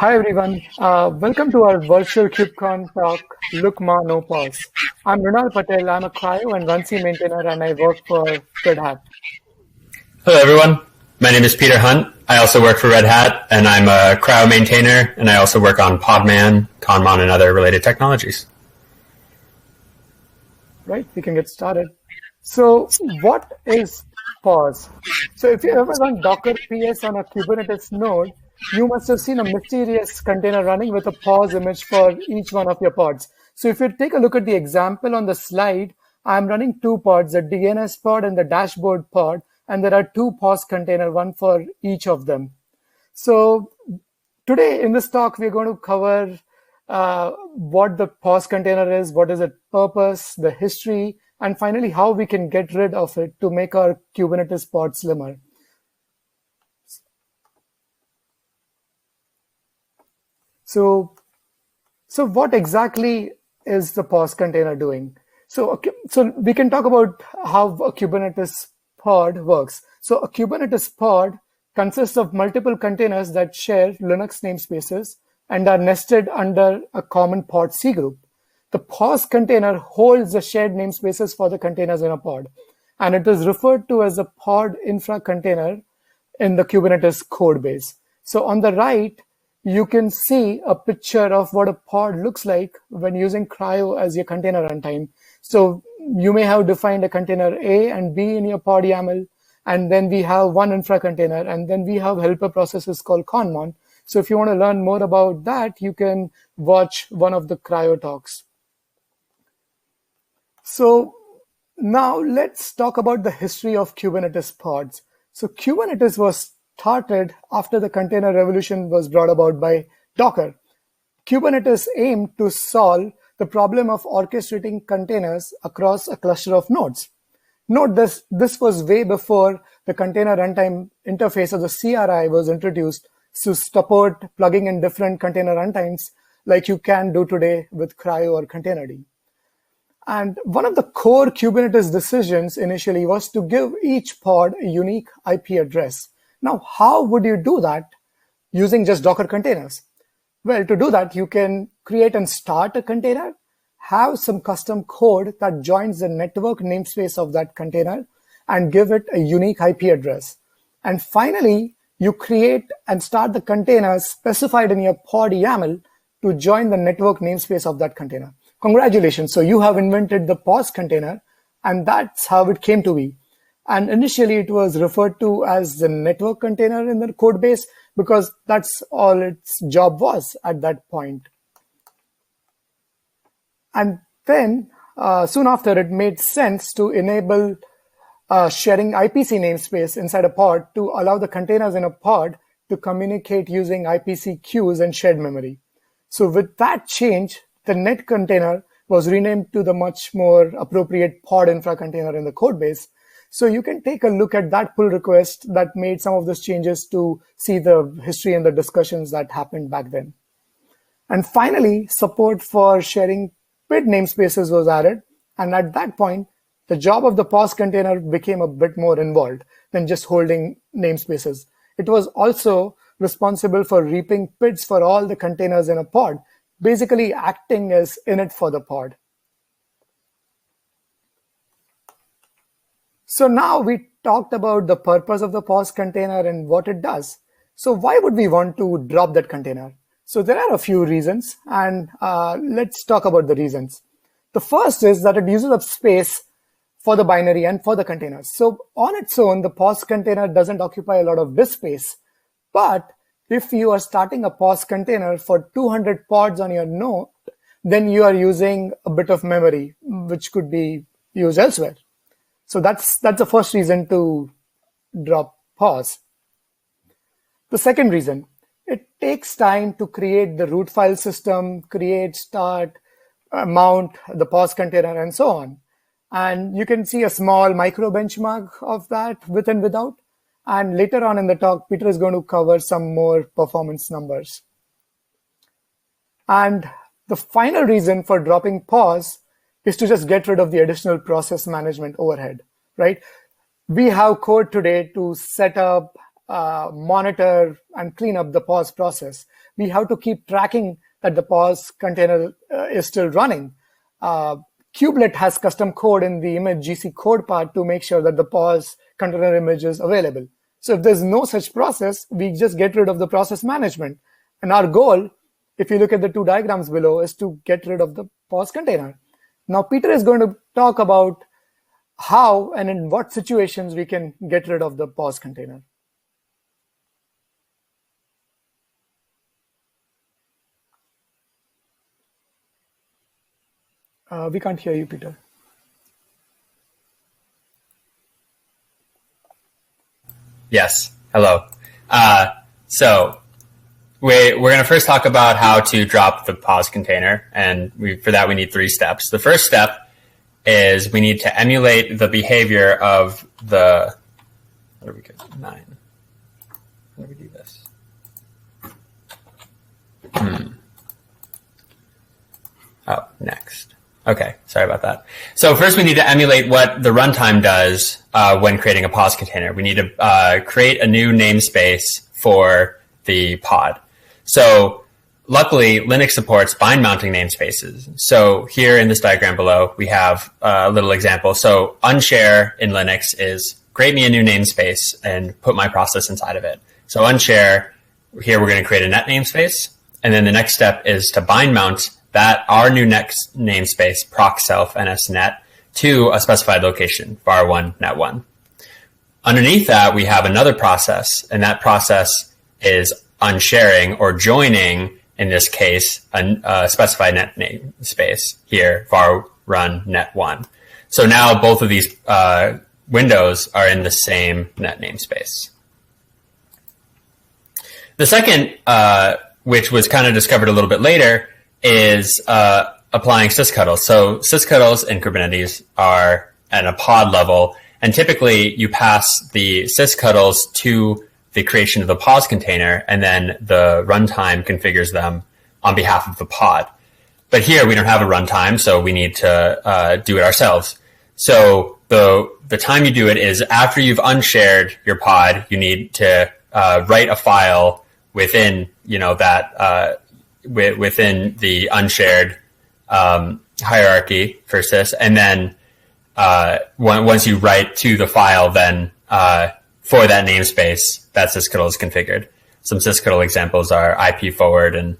Hi everyone, welcome to our virtual KubeCon talk, Look Ma No Pause. I'm Mrunal Patel, I'm a CRI-O and Runc maintainer and I work for Red Hat. Hello, everyone. My name is Peter Hunt. I also work for Red Hat, and I'm a CRI-O maintainer, and I also work on Podman, Conmon, and other related technologies. Right, we can get started. So what is pause? So if you ever run Docker PS on a Kubernetes node, you must have seen a mysterious container running with a pause image for each one of your pods. So if you take a look at the example on the slide, I'm running two pods, the DNS pod and the dashboard pod, and there are two pause container, one for each of them. So today in this talk, we're going to cover what the pause container is, what is its purpose, the history, and finally how we can get rid of it to make our Kubernetes pod slimmer. So what exactly is the pause container doing? So we can talk about how a Kubernetes pod works. So a Kubernetes pod consists of multiple containers that share Linux namespaces and are nested under a common pod C group. The pause container holds the shared namespaces for the containers in a pod, and it is referred to as a pod infra container in the Kubernetes code base. So on the right, you can see a picture of what a pod looks like when using CRI-O as your container runtime. So you may have defined a container A and B in your pod YAML, and then we have one infra container, and then we have helper processes called Conmon. So if you want to learn more about that, you can watch one of the CRI-O talks. So now let's talk about the history of Kubernetes pods. So Kubernetes was started after the container revolution was brought about by Docker. Kubernetes aimed to solve the problem of orchestrating containers across a cluster of nodes. Note this was way before the container runtime interface, or the CRI, was introduced to support plugging in different container runtimes like you can do today with CRI-O or Containerd. And one of the core Kubernetes decisions initially was to give each pod a unique IP address. Now, how would you do that using just Docker containers? Well, to do that, you can create and start a container, have some custom code that joins the network namespace of that container, and give it a unique IP address. And finally, you create and start the containers specified in your pod YAML to join the network namespace of that container. Congratulations. So you have invented the pause container, and that's how it came to be. And initially it was referred to as the network container in the code base because that's all its job was at that point. And then soon after, it made sense to enable sharing IPC namespace inside a pod to allow the containers in a pod to communicate using IPC queues and shared memory. So with that change, the net container was renamed to the much more appropriate pod infra container in the code base. So you can take a look at that pull request that made some of those changes to see the history and the discussions that happened back then. And finally, support for sharing PID namespaces was added. And at that point, the job of the pause container became a bit more involved than just holding namespaces. It was also responsible for reaping PIDs for all the containers in a pod, basically acting as init for the pod. So now we talked about the purpose of the pause container and what it does. So why would we want to drop that container? So there are a few reasons, and let's talk about the reasons. The first is that it uses up space for the binary and for the containers. So on its own, the pause container doesn't occupy a lot of disk space. But if you are starting a pause container for 200 pods on your node, then you are using a bit of memory, which could be used elsewhere. So that's the first reason to drop pause. The second reason, it takes time to create the root file system, create, start, mount the pause container, and so on. And you can see a small micro benchmark of that with and without. And later on in the talk, Peter is going to cover some more performance numbers. And the final reason for dropping pause is to just get rid of the additional process management overhead, right? We have code today to set up, monitor, and clean up the pause process. we have to keep tracking that the pause container is still running. Kubelet has custom code in the image GC code part to make sure that the pause container image is available. So if there's no such process, we just get rid of the process management. And our goal, if you look at the two diagrams below, is to get rid of the pause container. Now, Peter is going to talk about how and in what situations we can get rid of the pause container. We can't hear you, Peter. Yes. Hello. So we're going to first talk about how to drop the pause container. And for that, we need 3 steps. The first step is we need to emulate the behavior of the, what do we get? 9. How do we do this? Oh, next. Okay, sorry about that. So first we need to emulate what the runtime does when creating a pause container. We need to create a new namespace for the pod. So luckily, Linux supports bind mounting namespaces. So here in this diagram below, we have a little example. So unshare in Linux is create me a new namespace and put my process inside of it. So unshare, here we're going to create a net namespace. And then the next step is to bind mount that our new next namespace, proc self nsnet, to a specified location, var1 net1. Underneath that, we have another process, and that process is unsharing or joining, in this case, a specified net namespace here, var run net1. So now both of these windows are in the same net namespace. The second, which was kind of discovered a little bit later, is applying CICS Cuddles. So CICS Cuddles in Kubernetes are at a pod level, and typically you pass the CICS Cuddles to the creation of the pause container, and then the runtime configures them on behalf of the pod. But here we don't have a runtime, so we need to do it ourselves. So the time you do it is after you've unshared your pod, you need to write a file within that within the unshared hierarchy for CIS, and then once you write to the file, then for that namespace, that sysctl is configured. Some sysctl examples are IP forward and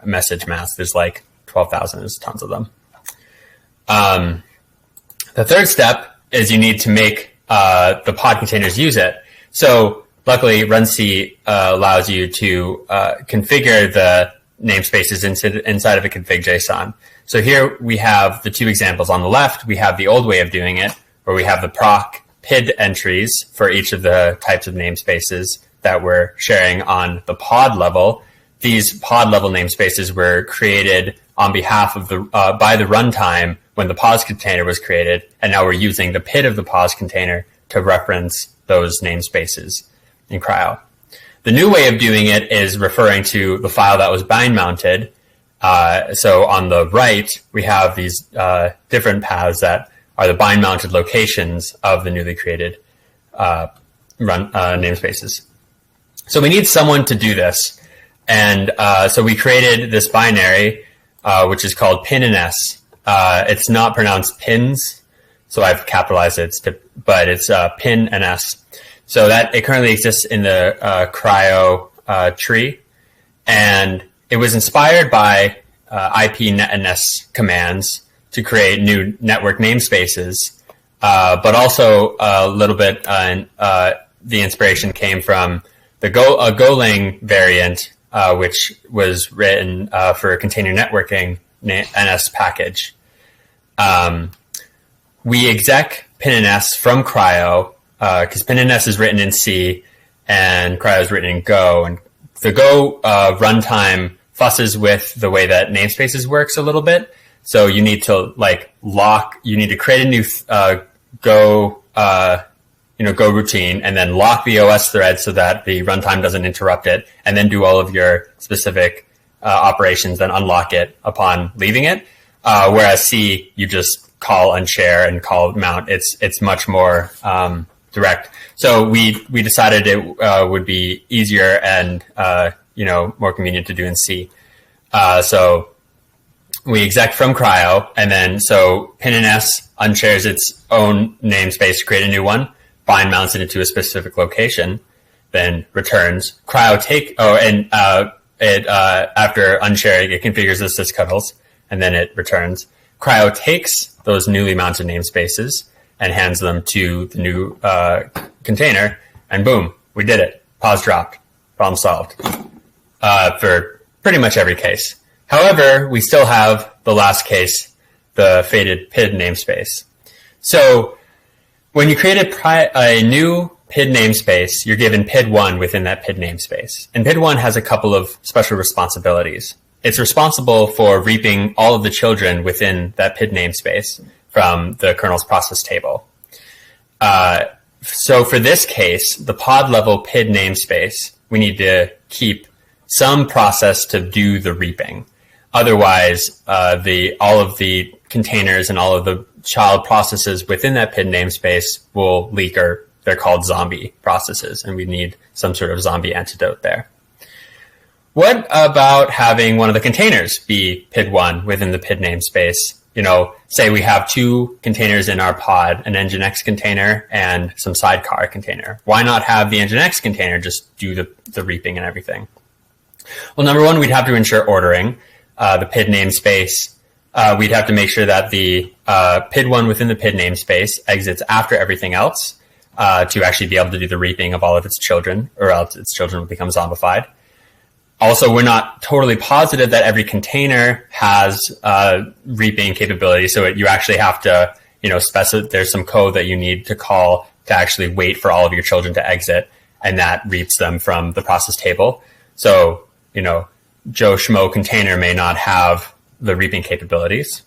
message mask. There's like 12,000. There's tons of them. The third step is you need to make the pod containers use it. So luckily, runc allows you to configure the namespaces inside of a config JSON. So here we have the 2 examples. On the left, we have the old way of doing it, where we have the proc PID entries for each of the types of namespaces that we're sharing on the pod level. These pod level namespaces were created on behalf of the by the runtime when the pause container was created, and now we're using the PID of the pause container to reference those namespaces in CRI-O. The new way of doing it is referring to the file that was bind mounted. So on the right, we have these different paths that are the bind mounted locations of the newly created namespaces. So we need someone to do this. And so we created this binary, which is called pin-ns. It's not pronounced pins, so I've capitalized it, but it's pin-ns. So that it currently exists in the CRI-O tree, and it was inspired by IP net and ns commands to create new network namespaces, but also a little bit the inspiration came from the Golang variant, which was written for container networking NS package. We exec pin-ns from CRI-O, because pin-ns is written in C and CRI-O is written in Go. And the Go runtime fusses with the way that namespaces works a little bit. So you need to you need to create a new Go routine and then lock the OS thread so that the runtime doesn't interrupt it, and then do all of your specific operations, then unlock it upon leaving it. Whereas C, you just call unshare and call mount. It's much more direct. So we decided it would be easier and more convenient to do in C. So we exec from CRI-O, and then so pinns unshares its own namespace to create a new one, bind mounts it into a specific location, then returns. CRI-O after unsharing, it configures the CICS Cuddles, and then it returns. CRI-O takes those newly mounted namespaces and hands them to the new container, and boom, we did it. Pause dropped. Problem solved. For pretty much every case. However, we still have the last case, the faded PID namespace. So when you create a new PID namespace, you're given PID1 within that PID namespace. And PID1 has a couple of special responsibilities. It's responsible for reaping all of the children within that PID namespace from the kernel's process table. So for this case, the pod level PID namespace, we need to keep some process to do the reaping. Otherwise, all of the containers and all of the child processes within that PID namespace will leak, or they're called zombie processes, and we need some sort of zombie antidote there. What about having one of the containers be PID1 within the PID namespace? Say we have two containers in our pod, an Nginx container and some sidecar container. Why not have the Nginx container just do the reaping and everything? Well, number one, we'd have to ensure ordering. The PID namespace, we'd have to make sure that the PID1 within the PID namespace exits after everything else to actually be able to do the reaping of all of its children, or else its children will become zombified. Also, we're not totally positive that every container has reaping capability, so you actually have to, specify. There's some code that you need to call to actually wait for all of your children to exit, and that reaps them from the process table. So, Joe Schmo container may not have the reaping capabilities.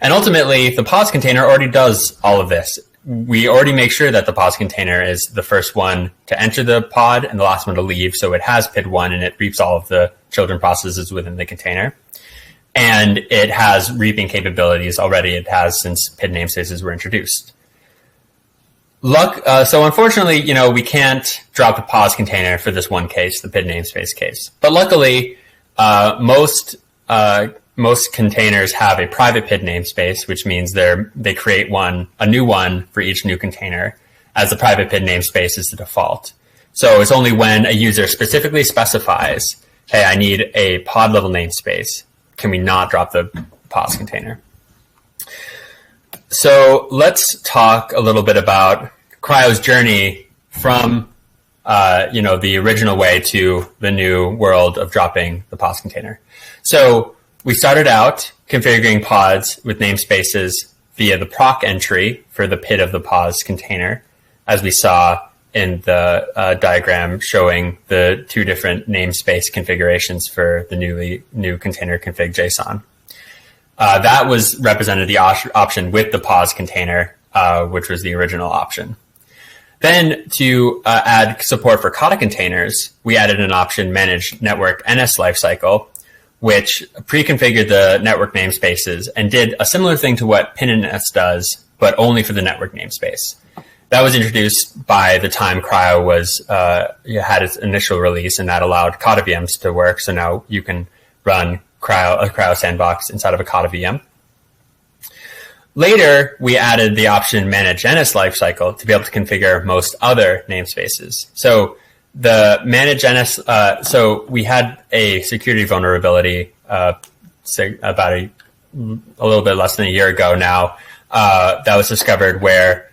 And ultimately, the pods container already does all of this. We already make sure that the pods container is the first one to enter the pod and the last one to leave. So it has PID1 and it reaps all of the children processes within the container. And it has reaping capabilities already. It has since PID namespaces were introduced. So unfortunately, we can't drop the pods container for this one case, the PID namespace case. But luckily, most containers have a private PID namespace, which means they create a new one for each new container, as the private PID namespace is the default. So it's only when a user specifically specifies, hey, I need a pod level namespace, can we not drop the pods container. So let's talk a little bit about CRI-O's journey from the original way to the new world of dropping the pods container. So we started out configuring pods with namespaces via the proc entry for the PID of the pods container, as we saw in the diagram showing the two different namespace configurations for the new container config JSON. That was represented the option with the pods container, which was the original option. Then to add support for Kata containers, we added an option manage network NS lifecycle, which pre-configured the network namespaces and did a similar thing to what pinns does, but only for the network namespace. That was introduced by the time CRI-O had its initial release, and that allowed Kata VMs to work. So now you can run a CRI-O sandbox inside of a Kata VM. Later, we added the option manage NS lifecycle to be able to configure most other namespaces. So the manage NS, so we had a security vulnerability about a little bit less than a year ago now that was discovered where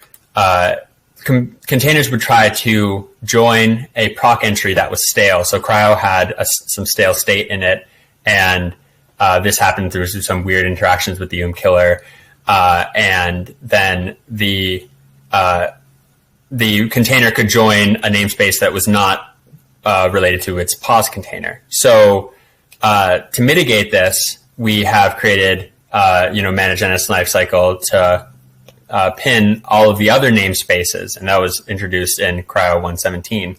containers would try to join a proc entry that was stale. So CRI-O had some stale state in it, and this happened through some weird interactions with the killer. And then the container could join a namespace that was not related to its pods container. So to mitigate this, we have created manage NS lifecycle to pin all of the other namespaces, and that was introduced in CRI-O 1.17.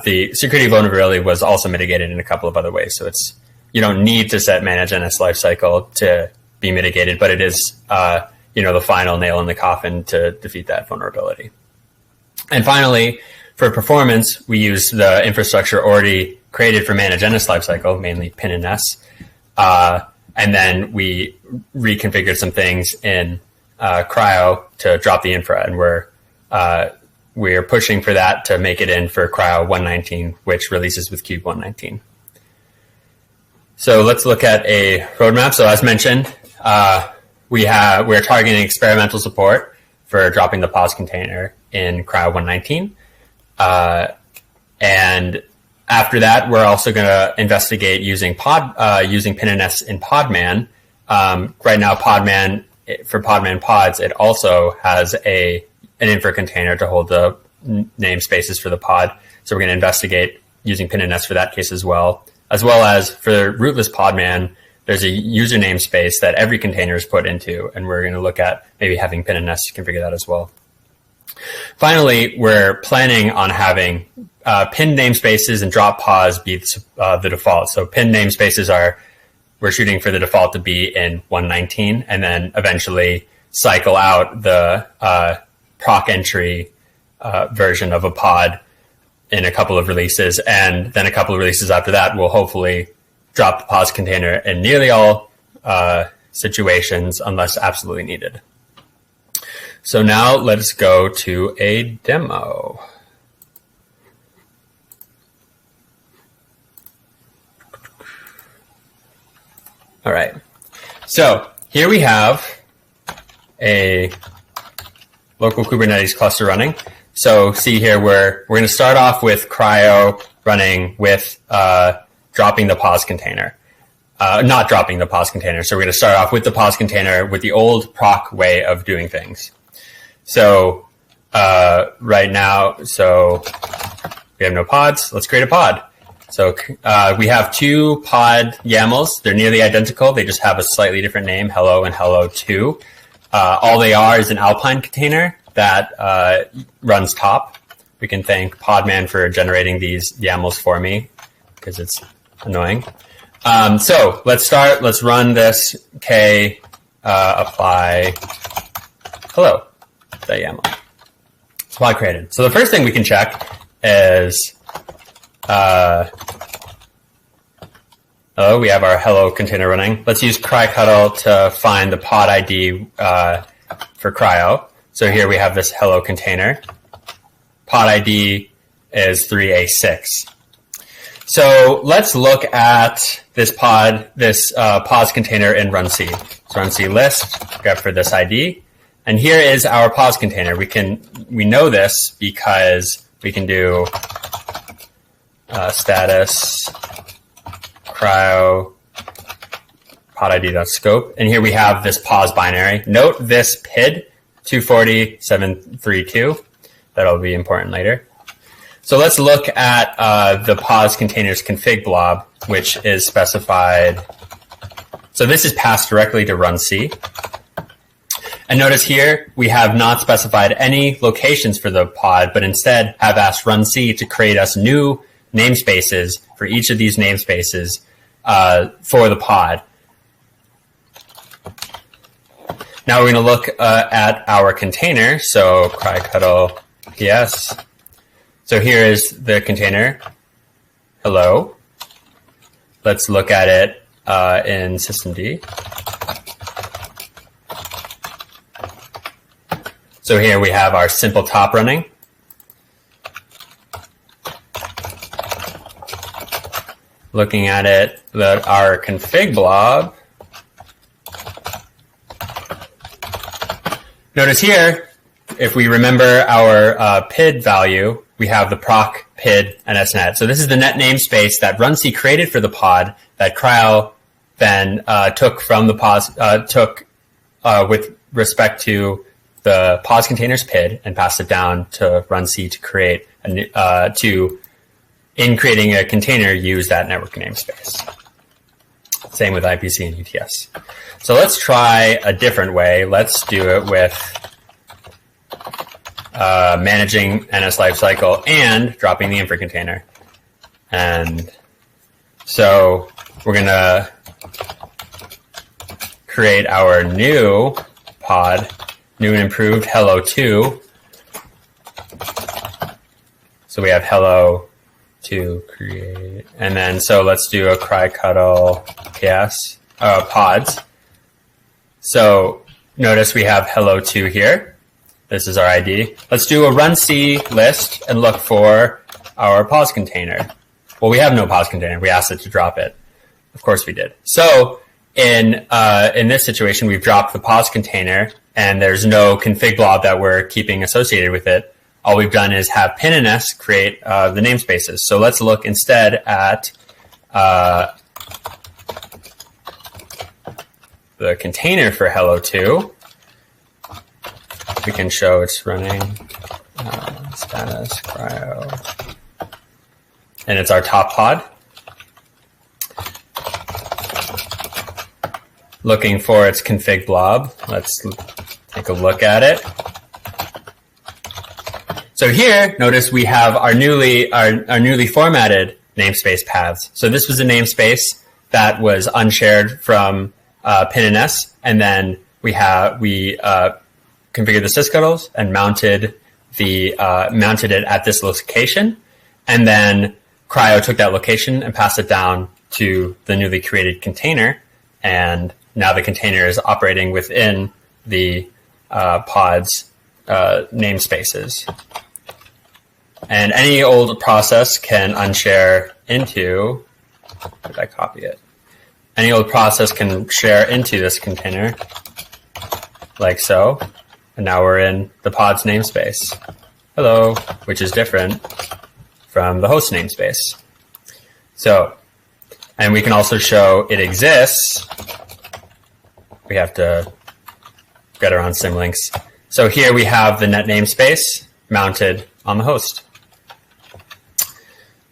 The security vulnerability was also mitigated in a couple of other ways. So you don't need to set manage NS lifecycle to be mitigated, but it is the final nail in the coffin to defeat that vulnerability. And finally, For performance, we use the infrastructure already created for managed NS lifecycle, mainly pin and S. And then we reconfigured some things in CRI-O to drop the infra, and we're pushing for that to make it in for CRI-O 119, which releases with Cube 119. So let's look at a roadmap. So as mentioned, we're targeting experimental support for dropping the pos container in CRI-O 119. And after that, we're also going to investigate using PinNS in Podman. Right now, Podman, for Podman pods, it also has an infra container to hold the namespaces for the pod. So we're going to investigate using PinNS for that case as well as for rootless Podman. There's a user namespace that every container is put into, and we're going to look at maybe having PinNS configure that as well. Finally, we're planning on having pin namespaces and drop pods be the default. So pin namespaces we're shooting for the default to be in 119, and then eventually cycle out the proc entry version of a pod in a couple of releases. And then a couple of releases after that, we'll hopefully drop the pos container in nearly all situations unless absolutely needed. So now let's go to a demo. All right. So here we have a local Kubernetes cluster running. So see here, we're going to start off with CRI-O running with dropping the pos container. Not dropping the pos container. So we're going to start off with the pos container with the old proc way of doing things. So right now, so we have no pods. Let's create a pod. So we have two pod YAMLs. They're nearly identical. They just have a slightly different name, hello and hello2. All they are is an Alpine container that runs top. We can thank Podman for generating these YAMLs for me because it's annoying. So let's start. Let's run this k apply hello. That YAML. It's pod created. So the first thing we can check is we have our hello container running. Let's use CRI-Cuddle to find the pod ID for CRI-O. So here we have this hello container. Pod ID is 3A6. So let's look at this pos container in runc. So runc list, grep for this ID. And here is our pos container. We know this because we can do status CRI-O pod ID.scope. And here we have this pos binary. Note this PID 240732. That'll be important later. So let's look at the pos containers config blob, which is specified. So this is passed directly to runc. And notice here, we have not specified any locations for the pod, but instead have asked runc to create us new namespaces for each of these namespaces for the pod. Now we're going to look at our container. So CRI-Cuddle PS. So here is the container. Hello. Let's look at it in systemd. So here we have our simple top running. Looking at it, our config blob. Notice here, if we remember our PID value, we have the proc, PID, and SNet. So this is the net namespace that runc created for the pod that CRI-O then took from the pos, with respect to the pos container's PID and passed it down to runc to create in creating a container, use that network namespace. Same with IPC and UTS. So let's try a different way. Let's do it with managing NS lifecycle and dropping the infra container. And so we're going to create our new pod, new and improved hello2. So So we have hello to create, and then so let's do a CRI-Cuddle PS pods. So notice we have hello to here. This is our ID. Let's do a run C list and look for our pause container. Well, we have no pause container. We asked it to drop it. Of course we did. So in this situation, we've dropped the pause container and there's no config blob that we're keeping associated with it. All we've done is have pin&s create the namespaces. So let's look instead at the container for hello2. We can show it's running status CRI-O. And it's our top pod. Looking for its config blob. Let's take a look at it. So here, notice we have our newly formatted namespace paths. So this was a namespace that was unshared from pin&s, and then we configured the CICS Cuddles and mounted it at this location, and then CRI-O took that location and passed it down to the newly created container, and now the container is operating within the pods namespaces. And any old process can unshare into, did I copy it? Any old process can share into this container, like so. And now we're in the pods namespace. Hello, which is different from the host namespace. So, and we can also show it exists. We have to get around symlinks. So here we have the net namespace mounted on the host.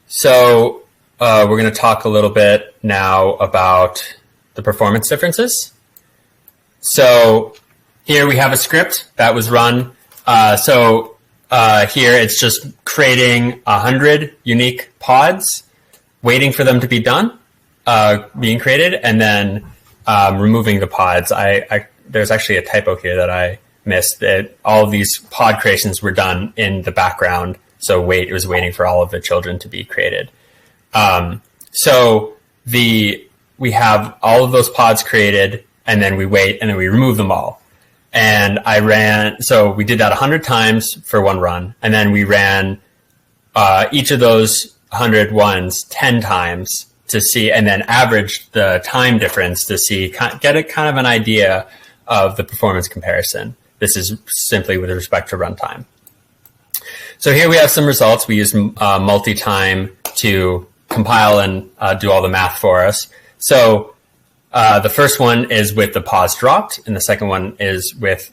So we're going to talk a little bit now about the performance differences. So here we have a script that was run. Here it's just creating 100 unique pods, waiting for them to be done, being created, and then removing the pods. There's actually a typo here that I missed. That all of these pod creations were done in the background. So it was waiting for all of the children to be created. We have all of those pods created, and then we wait, and then we remove them all. And so we did that 100 times for one run, and then we ran each of those 100 ones 10 times to see, and then averaged the time difference to see, get a kind of an idea of the performance comparison. This is simply with respect to runtime. So here we have some results. We use multi-time to compile and do all the math for us. So the first one is with the pause dropped, and the second one is with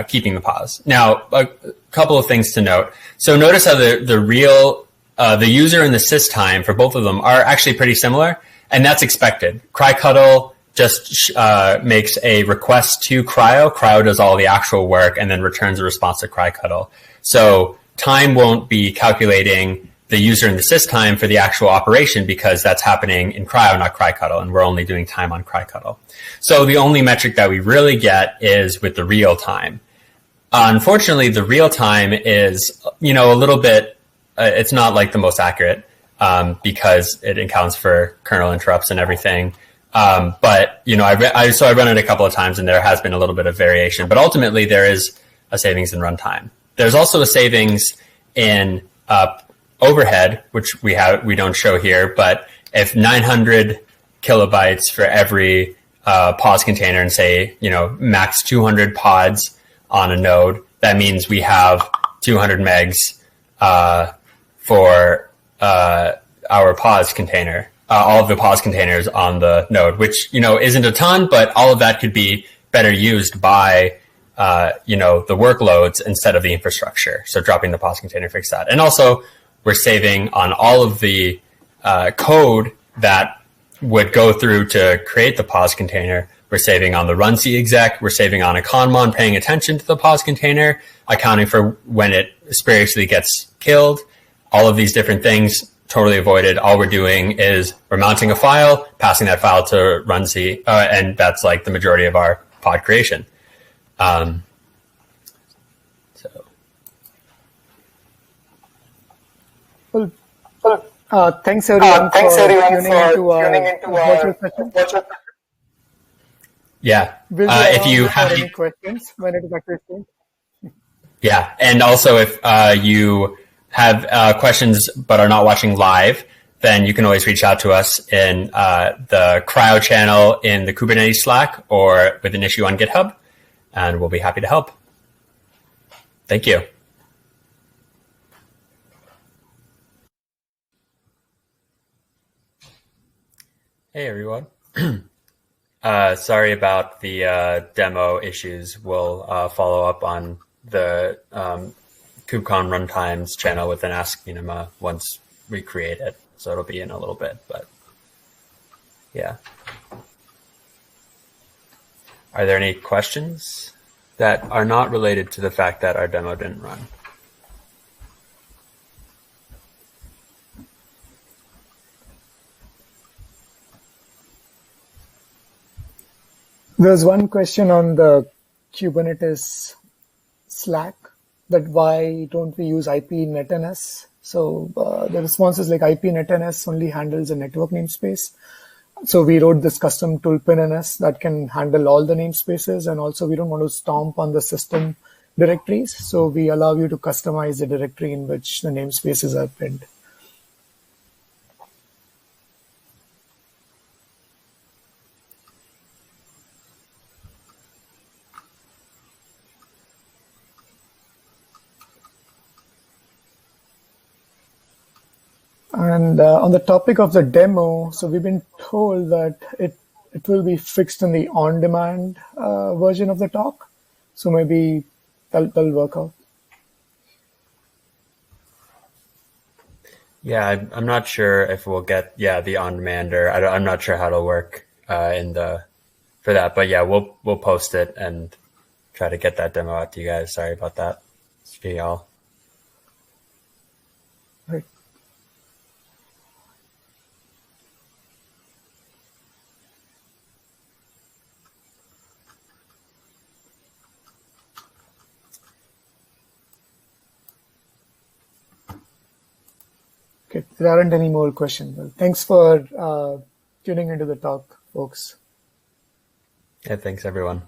keeping the pause. Now, a couple of things to note. So notice how the user and the sys time for both of them are actually pretty similar, and that's expected. CRI-Cuddle just makes a request to CRI-O. CRI-O does all the actual work and then returns a response to CRI-Cuddle. So time won't be calculating the user and the sys time for the actual operation because that's happening in CRI-O, not CRI-Cuddle, and we're only doing time on CRI-Cuddle. So the only metric that we really get is with the real time. Unfortunately, the real time is, a little bit, it's not like the most accurate because it accounts for kernel interrupts and everything. But I run it a couple of times and there has been a little bit of variation, but ultimately there is a savings in runtime. There's also a savings in overhead, which we don't show here, but if 900 kilobytes for every pause container and say, max 200 pods on a node, that means we have 200 megs for our pause container, all of the pause containers on the node, which, isn't a ton, but all of that could be better used by the workloads instead of the infrastructure. So dropping the pause container fixed that. And also we're saving on all of the code that would go through to create the pause container. We're saving on the run C exec. We're saving on a conmon paying attention to the pause container, accounting for when it spuriously gets killed. All of these different things totally avoided. All we're doing is we're mounting a file, passing that file to run C, and that's like the majority of our pod creation. Thanks everyone Thanks for everyone tuning for into tuning our into virtual our session. virtual. Yeah. We'll be If around you for have any questions when it is actually. Yeah, and also if you have questions but are not watching live, then you can always reach out to us in the CRI-O channel in the Kubernetes Slack or with an issue on GitHub, and we'll be happy to help. Thank you. Hey, everyone. Sorry about the demo issues. We'll follow up on the KubeCon Runtimes channel with an Ask Minima once we create it. So it'll be in a little bit, but yeah. Are there any questions that are not related to the fact that our demo didn't run? There's one question on the Kubernetes Slack that why don't we use IPNetNS? So the response is like IPNetNS only handles a network namespace. So we wrote this custom tool pinnns that can handle all the namespaces, and also we don't want to stomp on the system directories. So we allow you to customize the directory in which the namespaces are pinned. And on the topic of the demo, so we've been told that it will be fixed in the on-demand version of the talk. So maybe that'll work out. Yeah, I'm not sure if we'll get the on-demander. I'm not sure how it'll work for that, but yeah, we'll post it and try to get that demo out to you guys. Sorry about that. See y'all. Right. Okay, there aren't any more questions. Well, thanks for tuning into the talk, folks. Yeah, thanks everyone.